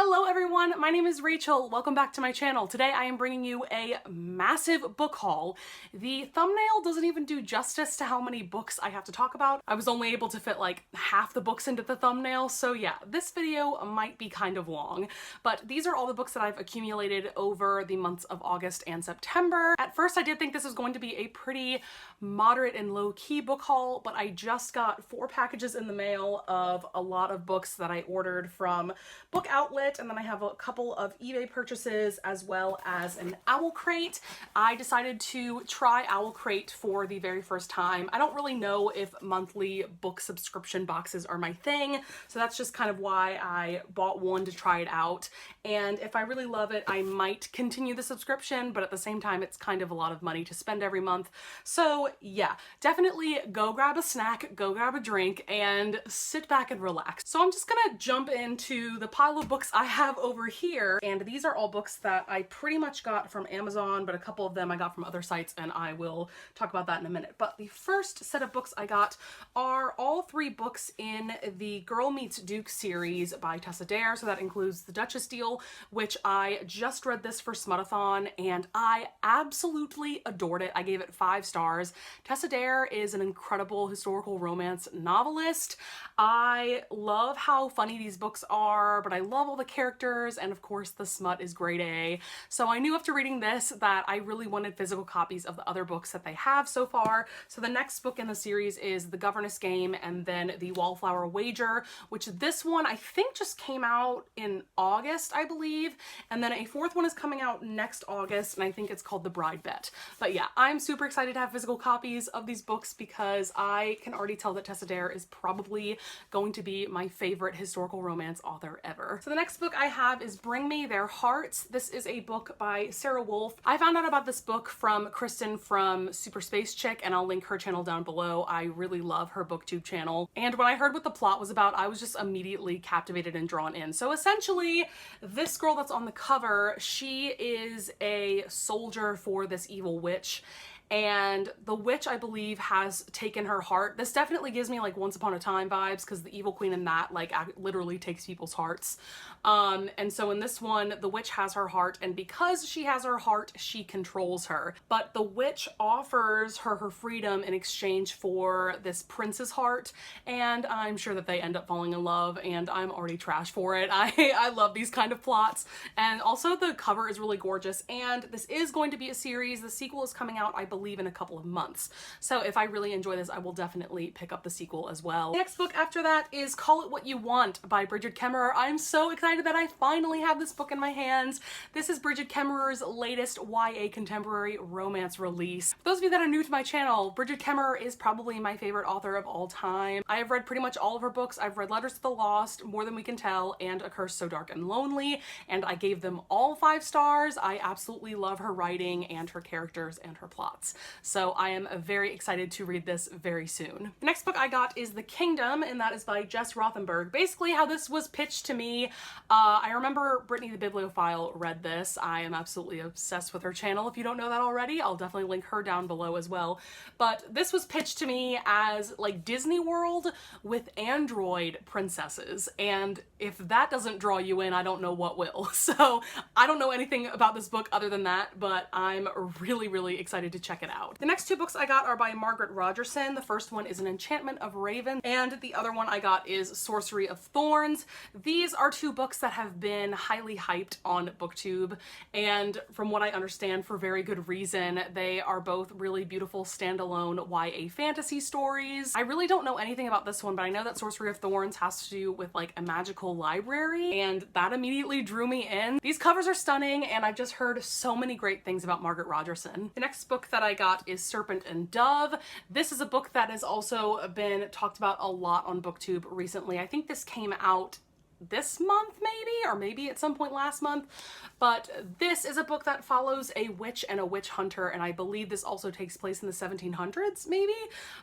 Hello everyone, my name is Rachel. Welcome back to my channel. Today I am bringing you a massive book haul. The thumbnail doesn't even do justice to how many books I have to talk about. I was only able to fit like half the books into the thumbnail, so yeah, this video might be kind of long. But these are all the books that I've accumulated over the months of August and September. At first I did think this was going to be a pretty moderate and low-key book haul, but I just got 4 packages in the mail of a lot of books that I ordered from Book Outlet, and then I have a couple of eBay purchases as well as an OwlCrate. I decided to try OwlCrate for the very first time. I don't really know if monthly book subscription boxes are my thing, so that's just kind of why I bought one to try it out. And if I really love it, I might continue the subscription, but at the same time, it's kind of a lot of money to spend every month. So yeah, definitely go grab a snack, go grab a drink, and sit back and relax. So I'm just gonna jump into the pile of books I have over here, and these are all books that I pretty much got from Amazon, but a couple of them I got from other sites, and I will talk about that in a minute. But the first set of books I got are all 3 books in the Girl Meets Duke series by Tessa Dare. So that includes The Duchess Deal, which I just read this for Smuttathon, and I absolutely adored it. I gave it 5 stars. Tessa Dare is an incredible historical romance novelist. I love how funny these books are, but I love all the characters, and of course the smut is grade A. So I knew after reading this that I really wanted physical copies of the other books that they have so far. So the next book in the series is The Governess Game, and then The Wallflower Wager, which this one I think just came out in August, I believe, and then a 4th one is coming out next August, and I think it's called The Bride Bet. But yeah, I'm super excited to have physical copies of these books because I can already tell that Tessa Dare is probably going to be my favorite historical romance author ever. So the next book I have is Bring Me Their Hearts. This is a book by Sarah Wolf. I found out about this book from Kristen from Super Space Chick, and I'll link her channel down below. I really love her booktube channel. And when I heard what the plot was about, I was just immediately captivated and drawn in. So essentially, this girl that's on the cover, she is a soldier for this evil witch, and the witch, I believe, has taken her heart. This definitely gives me like Once Upon a Time vibes, because the evil queen in that like literally takes people's hearts. And so in this one, the witch has her heart, and because she has her heart, she controls her. But the witch offers her her freedom in exchange for this prince's heart, and I'm sure that they end up falling in love, and I'm already trash for it. I love these kind of plots, and also the cover is really gorgeous, and this is going to be a series. The sequel is coming out, I believe, in a couple of months. So if I really enjoy this, I will definitely pick up the sequel as well. The next book after that is Call It What You Want by Brigid Kemmerer. I'm so excited that I finally have this book in my hands. This is Brigid Kemmerer's latest YA contemporary romance release. For those of you that are new to my channel, Brigid Kemmerer is probably my favorite author of all time. I have read pretty much all of her books. I've read Letters to the Lost, More Than We Can Tell, and A Curse So Dark and Lonely, and I gave them all 5 stars. I absolutely love her writing and her characters and her plots. So I am very excited to read this very soon. The next book I got is The Kingdom, and that is by Jess Rothenberg. Basically how this was pitched to me, I remember Brittany the Bibliophile read this. I am absolutely obsessed with her channel. If you don't know that already, I'll definitely link her down below as well. But this was pitched to me as like Disney World with android princesses, and if that doesn't draw you in, I don't know what will. So I don't know anything about this book other than that, but I'm really excited to check it out. The next 2 books I got are by Margaret Rogerson. The first one is An Enchantment of Raven, and the other one I got is Sorcery of Thorns. These are 2 books that have been highly hyped on BookTube, and from what I understand, for very good reason. They are both really beautiful standalone YA fantasy stories. I really don't know anything about this one, but I know that Sorcery of Thorns has to do with like a magical library, and that immediately drew me in. These covers are stunning, and I've just heard so many great things about Margaret Rogerson. The next book that I got is Serpent and Dove. This is a book that has also been talked about a lot on BookTube recently. I think this came out this month maybe, or maybe at some point last month, but this is a book that follows a witch and a witch hunter, and I believe this also takes place in the 1700s maybe,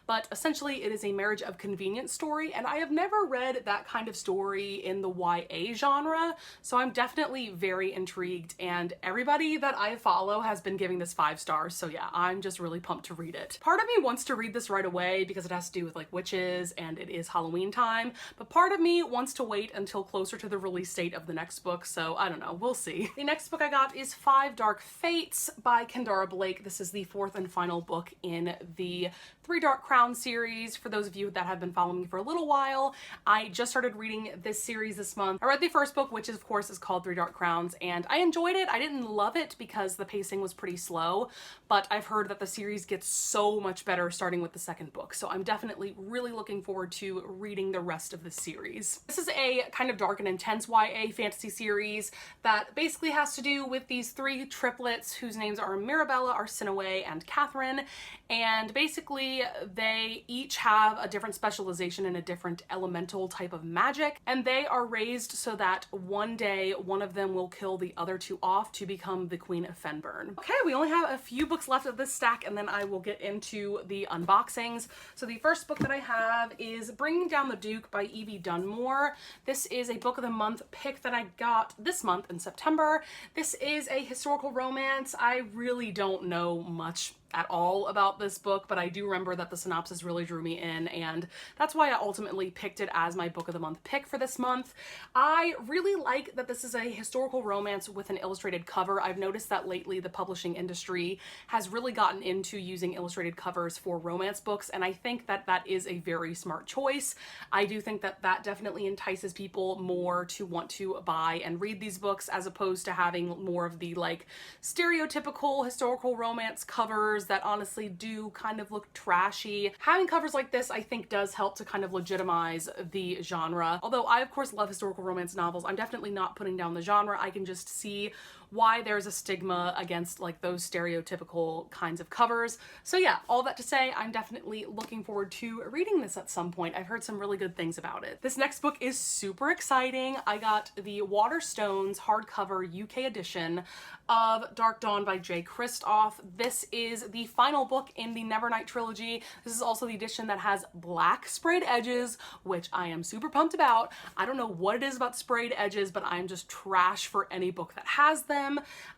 but essentially it is a marriage of convenience story, and I have never read that kind of story in the YA genre, so I'm definitely very intrigued, and everybody that I follow has been giving this 5 stars, so yeah, I'm just really pumped to read it. Part of me wants to read this right away because it has to do with like witches and it is Halloween time, but part of me wants to wait until closer to the release date of the next book, so I don't know, we'll see. The next book I got is Five Dark Fates by Kendara Blake. This is the fourth and final book in the Three Dark Crowns series. For those of you that have been following me for a little while, I just started reading this series this month. I read the first book, which of course is called Three Dark Crowns, and I enjoyed it. I didn't love it because the pacing was pretty slow, but I've heard that the series gets so much better starting with the second book, so I'm definitely really looking forward to reading the rest of the series. This is a kind of dark and intense YA fantasy series that basically has to do with these three triplets whose names are Mirabella, Arsinoe, and Catherine, and basically they each have a different specialization in a different elemental type of magic, and they are raised so that one day one of them will kill the other two off to become the Queen of Fennbirn. Okay, we only have a few books left of this stack and then I will get into the unboxings. So the first book that I have is Bringing Down the Duke by Evie Dunmore. This is a book of the month pick that I got this month in September. This is a historical romance. I really don't know much at all about this book, but I do remember that the synopsis really drew me in, and that's why I ultimately picked it as my book of the month pick for this month. I really like that this is a historical romance with an illustrated cover. I've noticed that lately the publishing industry has really gotten into using illustrated covers for romance books, and I think that that is a very smart choice. I do think that that definitely entices people more to want to buy and read these books as opposed to having more of the like stereotypical historical romance covers that honestly do kind of look trashy. Having covers like this I think does help to kind of legitimize the genre. Although I of course love historical romance novels, I'm definitely not putting down the genre. I can just see why there's a stigma against like those stereotypical kinds of covers. So yeah, all that to say, I'm definitely looking forward to reading this at some point. I've heard some really good things about it. This next book is super exciting. I got the Waterstones hardcover UK edition of Dark Dawn by Jay Kristoff. This is the final book in the Nevernight trilogy. This is also the edition that has black sprayed edges, which I am super pumped about. I don't know what it is about sprayed edges, but I'm just trash for any book that has them.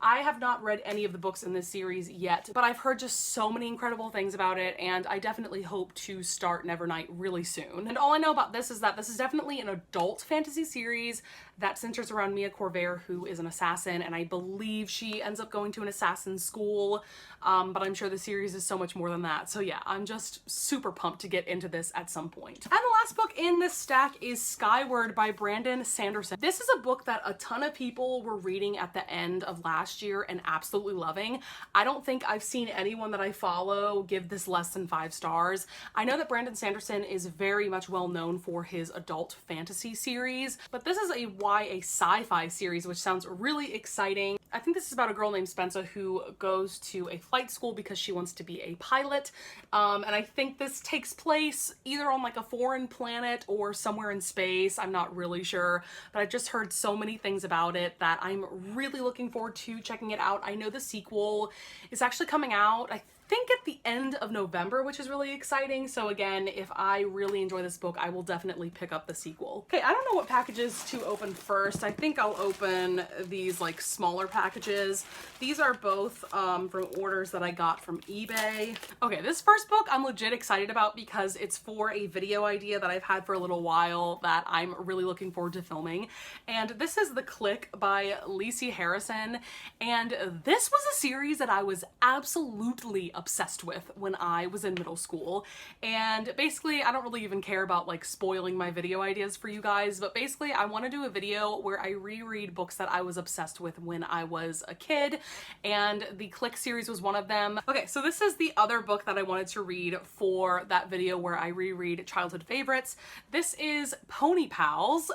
I have not read any of the books in this series yet, but I've heard just so many incredible things about it, and I definitely hope to start Nevernight really soon. And all I know about this is that this is definitely an adult fantasy series that centers around Mia Corvair, who is an assassin, and I believe she ends up going to an assassin school, but I'm sure the series is so much more than that. So yeah, I'm just super pumped to get into this at some point. And the last book in this stack is Skyward by Brandon Sanderson. This is a book that a ton of people were reading at the end of last year and absolutely loving. I don't think I've seen anyone that I follow give this less than 5 stars. I know that Brandon Sanderson is very much well known for his adult fantasy series, but this is a YA sci-fi series, which sounds really exciting. I think this is about a girl named Spencer who goes to a flight school because she wants to be a pilot, and I think this takes place either on like a foreign planet or somewhere in space. I'm not really sure, but I've just heard so many things about it that I'm really looking forward to checking it out. I know the sequel is actually coming out, I think at the end of November, which is really exciting. So again, if I really enjoy this book, I will definitely pick up the sequel. Okay, I don't know what packages to open first. I think I'll open these like smaller packages. These are both from orders that I got from eBay. Okay, this first book I'm legit excited about because it's for a video idea that I've had for a little while that I'm really looking forward to filming. And this is The Click by Lacey Harrison. And this was a series that I was absolutely obsessed with when I was in middle school. And basically, I don't really even care about like spoiling my video ideas for you guys, but basically I want to do a video where I reread books that I was obsessed with when I was a kid, and the Click series was one of them. Okay, so this is the other book that I wanted to read for that video where I reread childhood favorites. This is Pony Pals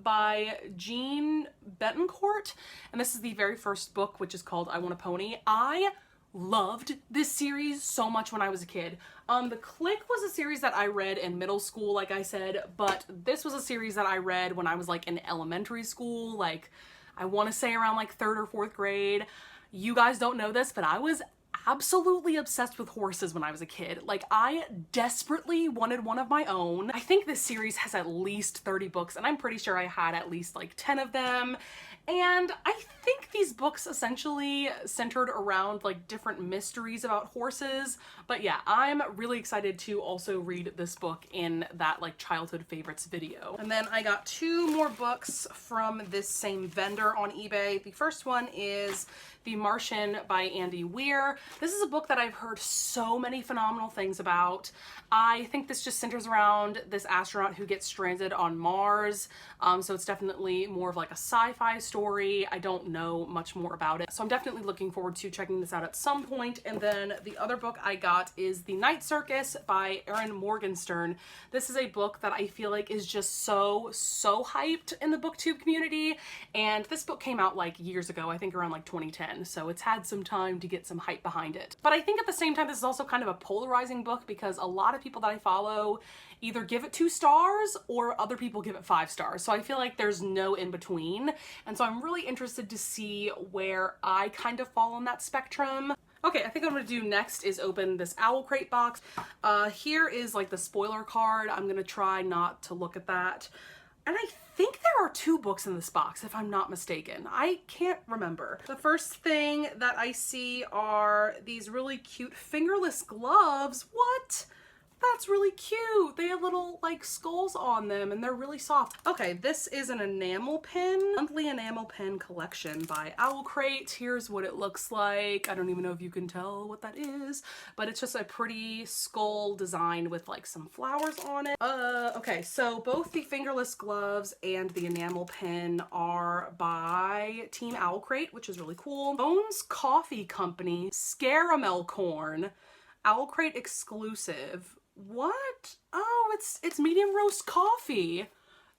by Jean Betancourt, and this is the very first book, which is called I Want a Pony. I loved this series so much when I was a kid. The Click was a series that I read in middle school, like I said, but this was a series that I read when I was like in elementary school, like I want to say around like 3rd or 4th grade. You guys don't know this, but I was absolutely obsessed with horses when I was a kid. Like, I desperately wanted one of my own. I think this series has at least 30 books, and I'm pretty sure I had at least like 10 of them. And I think these books essentially centered around like different mysteries about horses. But yeah, I'm really excited to also read this book in that like childhood favorites video. And then I got two more books from this same vendor on eBay. The first one is The Martian by Andy Weir. This is a book that I've heard so many phenomenal things about. I think this just centers around this astronaut who gets stranded on Mars. So it's definitely more of like a sci-fi story. I don't know much more about it, so I'm definitely looking forward to checking this out at some point. And then the other book I got is The Night Circus by Erin Morgenstern. This is a book that I feel like is just so hyped in the booktube community, and this book came out like years ago, I think around like 2010, so it's had some time to get some hype behind it. But I think at the same time this is also kind of a polarizing book, because a lot of people that I follow either give it 2 stars or other people give it 5 stars. So I feel like there's no in between. And so I'm really interested to see where I kind of fall on that spectrum. Okay, I think what I'm gonna do next is open this Owl Crate box. Here is like the spoiler card. I'm gonna try not to look at that. And I think there are 2 books in this box, if I'm not mistaken. I can't remember. The first thing that I see are these really cute fingerless gloves. What? That's really cute. They have little like skulls on them and they're really soft. Okay, this is an enamel pin, monthly enamel pin collection by Owl Crate. Here's what it looks like. I don't even know if you can tell what that is, but it's just a pretty skull design with like some flowers on it. Okay, so both the fingerless gloves and the enamel pin are by Team Owl Crate, which is really cool. Bones Coffee Company, Scaramel Corn, Owl Crate exclusive. What? Oh, it's medium roast coffee.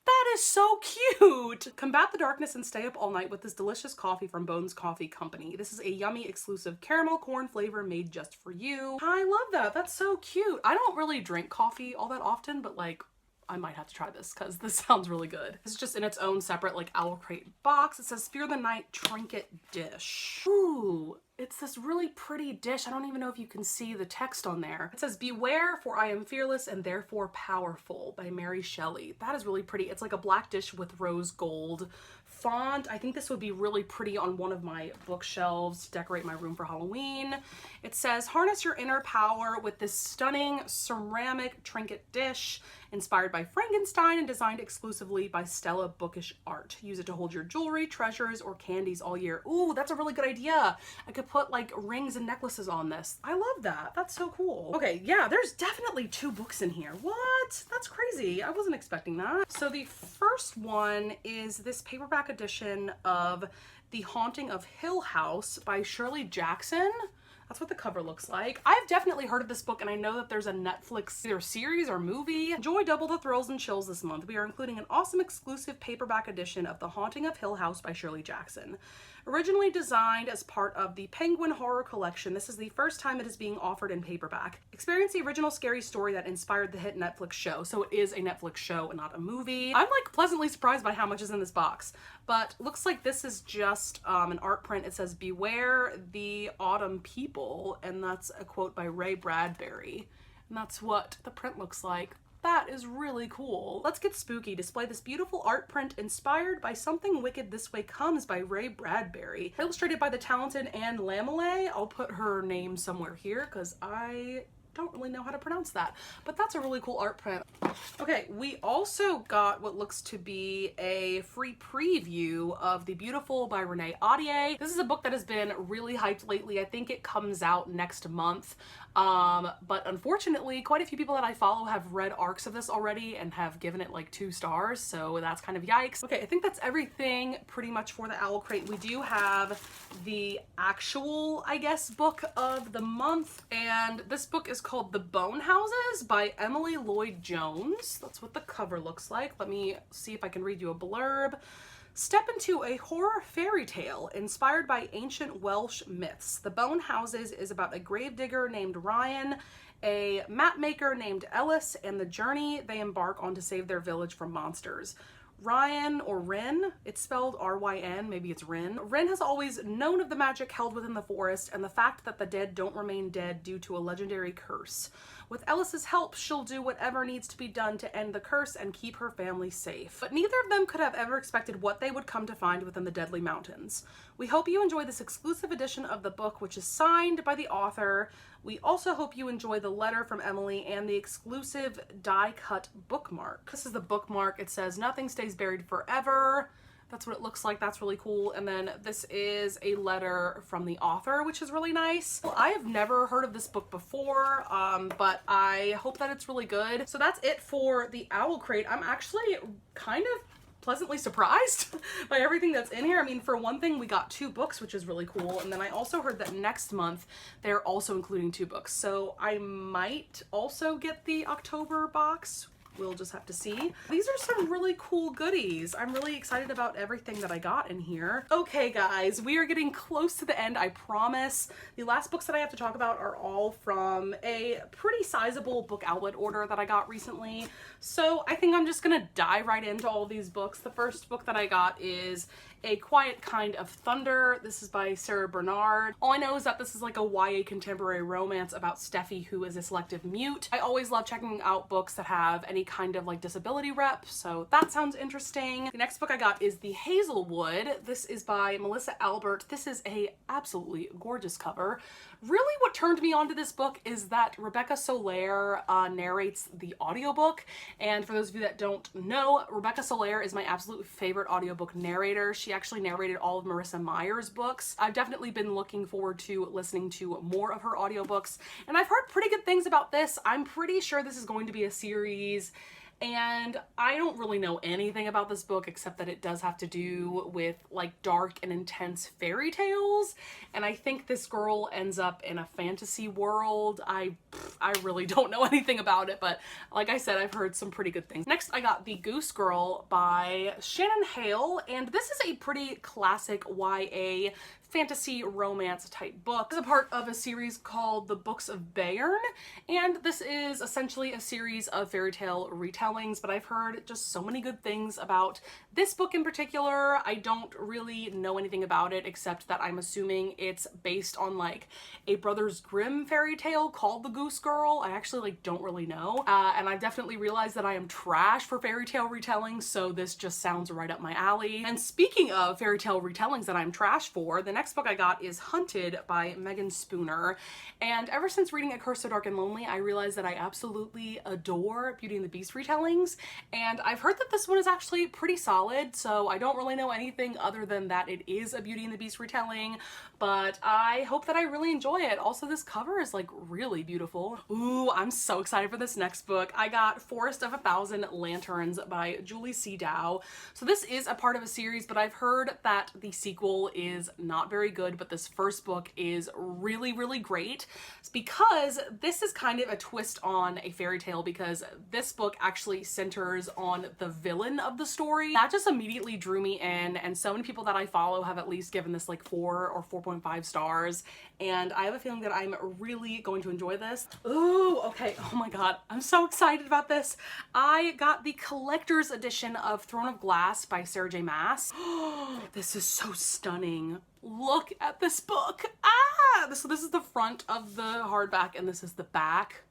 That is so cute. Combat the darkness and stay up all night with this delicious coffee from Bones Coffee Company. This is a yummy exclusive caramel corn flavor made just for you. I love that. That's so cute. I don't really drink coffee all that often, but like I might have to try this because this sounds really good. It's just in its own separate like Owl Crate box. It says Fear the Night Trinket Dish. Ooh, it's this really pretty dish. I don't even know if you can see the text on there. It says, "Beware, for I am fearless and therefore powerful," by Mary Shelley. That is really pretty. It's like a black dish with rose gold font. I think this would be really pretty on one of my bookshelves to decorate my room for Halloween. It says, "Harness your inner power with this stunning ceramic trinket dish inspired by Frankenstein and designed exclusively by Stella Bookish Art. Use it to hold your jewelry, treasures, or candies all year." Ooh, that's a really good idea. I could put like rings and necklaces on this. I love that. That's so cool. Okay, yeah, there's definitely 2 books in here. What? That's crazy. I wasn't expecting that. So the first one is this paperback edition of The Haunting of Hill House by Shirley Jackson. That's what the cover looks like. I've definitely heard of this book, and I know that there's a Netflix either series or movie. Enjoy double the thrills and chills this month. We are including an awesome exclusive paperback edition of The Haunting of Hill House by Shirley Jackson. Originally designed as part of the Penguin Horror Collection, this is the first time it is being offered in paperback. Experience the original scary story that inspired the hit Netflix show. So it is a Netflix show and not a movie. I'm like pleasantly surprised by how much is in this box, but looks like this is just an art print. It says, "Beware the Autumn People," and that's a quote by Ray Bradbury. And that's what the print looks like. That is really cool. Let's get spooky. Display this beautiful art print inspired by Something Wicked This Way Comes by Ray Bradbury. Illustrated by the talented Anne Lamoulet. I'll put her name somewhere here because I don't really know how to pronounce that, but that's a really cool art print. Okay, we also got what looks to be a free preview of The Beautiful by Renee Ahdieh. This is a book that has been really hyped lately. I think it comes out next month. But unfortunately, quite a few people that I follow have read arcs of this already and have given it like 2 stars, so that's kind of yikes. Okay, I think that's everything pretty much for the Owl Crate. We do have the actual, I guess, book of the month, and this book is called The Bone Houses by Emily Lloyd Jones. That's what the cover looks like. Let me see if I can read you a blurb. Step into a horror fairy tale inspired by ancient Welsh myths. The Bone Houses is about a gravedigger named Ryan, a map maker named Ellis, and the journey they embark on to save their village from monsters. Ryan, or Rin, it's spelled R-Y-N, maybe it's Rin. Rin has always known of the magic held within the forest and the fact that the dead don't remain dead due to a legendary curse. With Ellis's help, she'll do whatever needs to be done to end the curse and keep her family safe. But neither of them could have ever expected what they would come to find within the Deadly Mountains. We hope you enjoy this exclusive edition of the book, which is signed by the author. We also hope you enjoy the letter from Emily and the exclusive die-cut bookmark. This is the bookmark. It says, "Nothing stays buried forever." That's what it looks like. That's really cool. And then this is a letter from the author, which is really nice. Well, I have never heard of this book before, but I hope that it's really good. So that's it for the Owl Crate. I'm actually kind of pleasantly surprised by everything that's in here. I mean, for one thing, we got 2 books, which is really cool. And then I also heard that next month, they're also including 2 books. So I might also get the October box. We'll just have to see. These are some really cool goodies. I'm really excited about everything that I got in here. Okay, guys, we are getting close to the end, I promise. The last books that I have to talk about are all from a pretty sizable book outlet order that I got recently. So I think I'm just gonna dive right into all these books. The first book that I got is A Quiet Kind of Thunder. This is by Sarah Bernard. All I know is that this is like a YA contemporary romance about Steffi, who is a selective mute. I always love checking out books that have any kind of like disability rep, so that sounds interesting. The next book I got is The Hazelwood. This is by Melissa Albert. This is a absolutely gorgeous cover. Really what turned me onto this book is that Rebecca Soler narrates the audiobook. And for those of you that don't know, Rebecca Soler is my absolute favorite audiobook narrator. She actually narrated all of Marissa Meyer's books. I've definitely been looking forward to listening to more of her audiobooks, and I've heard pretty good things about this. I'm pretty sure this is going to be a series, and I don't really know anything about this book except that it does have to do with like dark and intense fairy tales, and I think this girl ends up in a fantasy world. I really don't know anything about it, but like I said, I've heard some pretty good things. Next, I got The Goose Girl by Shannon Hale, and this is a pretty classic YA fantasy romance type book. It's a part of a series called The Books of Bayern, and this is essentially a series of fairy tale retellings, but I've heard just so many good things about this book in particular. I don't really know anything about it except that I'm assuming it's based on like a Brothers Grimm fairy tale called The Goose Girl. I actually like don't really know, and I've definitely realized that I am trash for fairy tale retellings, so this just sounds right up my alley. And speaking of fairy tale retellings that I'm trash for, the next book I got is Hunted by Megan Spooner, and ever since reading A Curse So Dark and Lonely, I realized that I absolutely adore Beauty and the Beast retellings, and I've heard that this one is actually pretty solid, so I don't really know anything other than that it is a Beauty and the Beast retelling, but I hope that I really enjoy it. Also, this cover is like really beautiful. Ooh, I'm so excited for this next book. I got Forest of a Thousand Lanterns by Julie C. Dow. So this is a part of a series, but I've heard that the sequel is not very good, but this first book is really, really great. It's because this is kind of a twist on a fairy tale, because this book actually centers on the villain of the story. That just immediately drew me in, and so many people that I follow have at least given this like 4 or 4.5 stars, and I have a feeling that I'm really going to enjoy this. Ooh, okay, oh my god, I'm so excited about this. I got the collector's edition of Throne of Glass by Sarah J. Maas. This is so stunning. Look at this book. So this is the front of the hardback, and this is the back.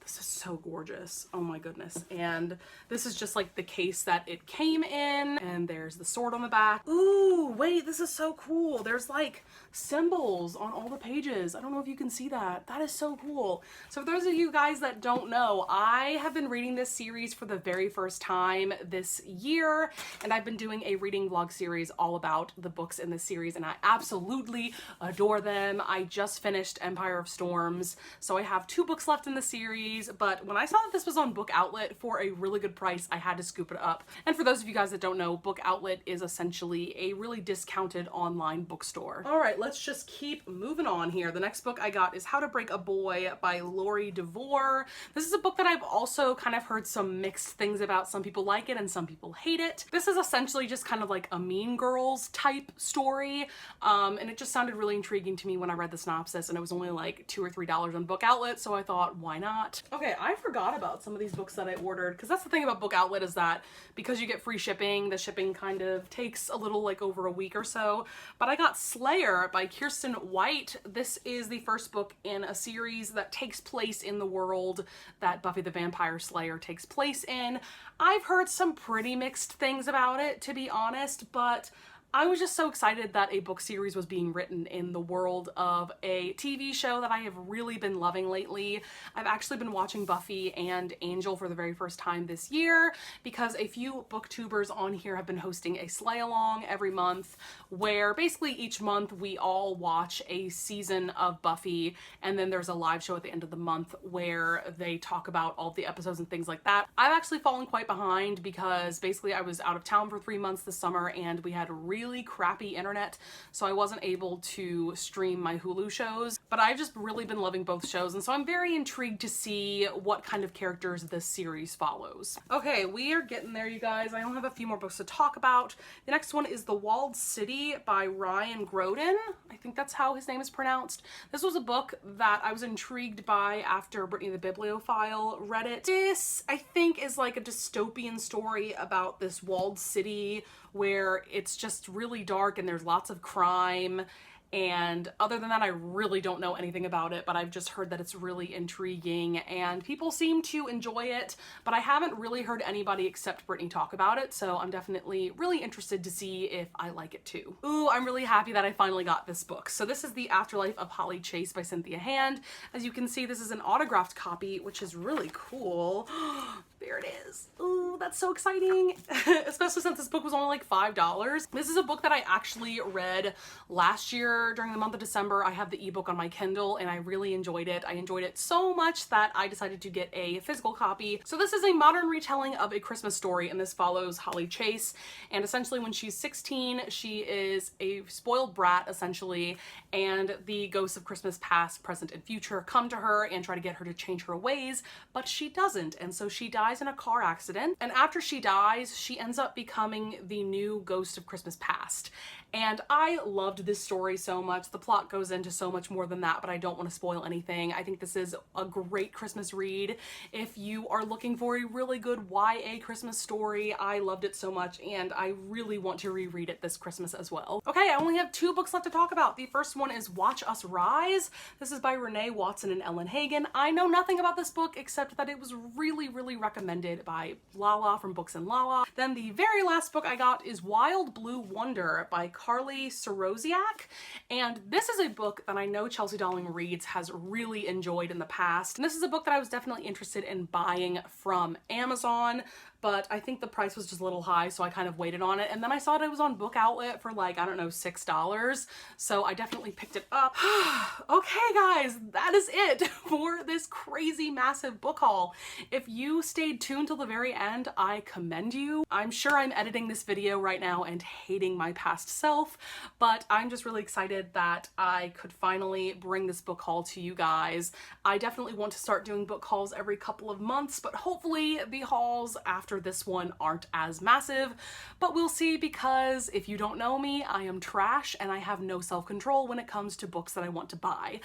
This is so gorgeous. Oh my goodness. And this is just like the case that it came in, and there's the sword on the back. Ooh, wait, this is so cool. There's like symbols on all the pages. I don't know if you can see that. That is so cool. So for those of you guys that don't know, I have been reading this series for the very first time this year, and I've been doing a reading vlog series all about the books in this series, and I absolutely adore them. I just finished Empire of Storms, so I have 2 books left in the series, but when I saw that this was on Book Outlet for a really good price, I had to scoop it up. And for those of you guys that don't know, Book Outlet is essentially a really discounted online bookstore. All right, let's just keep moving on here. The next book I got is How to Break a Boy by Lori DeVore. This is a book that I've also kind of heard some mixed things about. Some people like it and some people hate it. This is essentially just kind of like a Mean Girls type story, and it just sounded really intriguing to me when I read the synopsis, and it was only like $2 or $3 on Book Outlet, so I thought, why not? Okay, I forgot about some of these books that I ordered, because that's the thing about Book Outlet, is that because you get free shipping, the shipping kind of takes a little, like over a week or so. But I got Slayer by Kiersten White. This is the first book in a series that takes place in the world that Buffy the Vampire Slayer takes place in. I've heard some pretty mixed things about it, to be honest, but I was just so excited that a book series was being written in the world of a TV show that I have really been loving lately. I've actually been watching Buffy and Angel for the very first time this year because a few booktubers on here have been hosting a Slay Along every month, where basically each month we all watch a season of Buffy, and then there's a live show at the end of the month where they talk about all of the episodes and things like that. I've actually fallen quite behind because basically I was out of town for 3 months this summer and we had really crappy internet, so I wasn't able to stream my Hulu shows, but I've just really been loving both shows, and so I'm very intrigued to see what kind of characters this series follows. Okay, we are getting there, you guys. I only have a few more books to talk about. The next one is The Walled City by Ryan Groden. I think that's how his name is pronounced. This was a book that I was intrigued by after Brittany the Bibliophile read it. This, I think, is like a dystopian story about this walled city where it's just really dark and there's lots of crime. And other than that, I really don't know anything about it, but I've just heard that it's really intriguing and people seem to enjoy it, but I haven't really heard anybody except Brittany talk about it, so I'm definitely really interested to see if I like it too. Ooh, I'm really happy that I finally got this book. So this is The Afterlife of Holly Chase by Cynthia Hand. As you can see, this is an autographed copy, which is really cool. There it is. Ooh, that's so exciting. Especially since this book was only like $5. This is a book that I actually read last year during the month of December. I have the ebook on my Kindle and I really enjoyed it. I enjoyed it so much that I decided to get a physical copy. So this is a modern retelling of A Christmas Story, and this follows Holly Chase. And essentially when she's 16, she is a spoiled brat essentially, and the ghosts of Christmas past, present, and future come to her and try to get her to change her ways, but she doesn't. And so she dies in a car accident. And after she dies, she ends up becoming the new ghost of Christmas past. And I loved this story so much. The plot goes into so much more than that, but I don't want to spoil anything. I think this is a great Christmas read. If you are looking for a really good YA Christmas story, I loved it so much and I really want to reread it this Christmas as well. Okay, I only have 2 books left to talk about. The first one is Watch Us Rise. This is by Renee Watson and Ellen Hagen. I know nothing about this book except that it was really, really recommended by Lala from Books and Lala. Then the very last book I got is Wild Blue Wonder by Carly Sorosiak. And this is a book that I know Chelsea Darling Reads has really enjoyed in the past. And this is a book that I was definitely interested in buying from Amazon, but I think the price was just a little high, so I kind of waited on it. And then I saw it was on Book Outlet for like, I don't know, $6. So I definitely picked it up. Okay, guys, that is it for this crazy massive book haul. If you stayed tuned till the very end, I commend you. I'm sure I'm editing this video right now and hating my past self, but I'm just really excited that I could finally bring this book haul to you guys. I definitely want to start doing book hauls every couple of months, but hopefully the hauls after this one aren't as massive, but we'll see, because if you don't know me, I am trash and I have no self-control when it comes to books that I want to buy.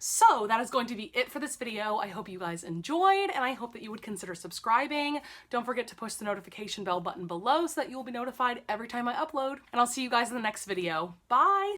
So that is going to be it for this video. I hope you guys enjoyed, and I hope that you would consider subscribing. Don't forget to push the notification bell button below so that you will be notified every time I upload, and I'll see you guys in the next video. Bye!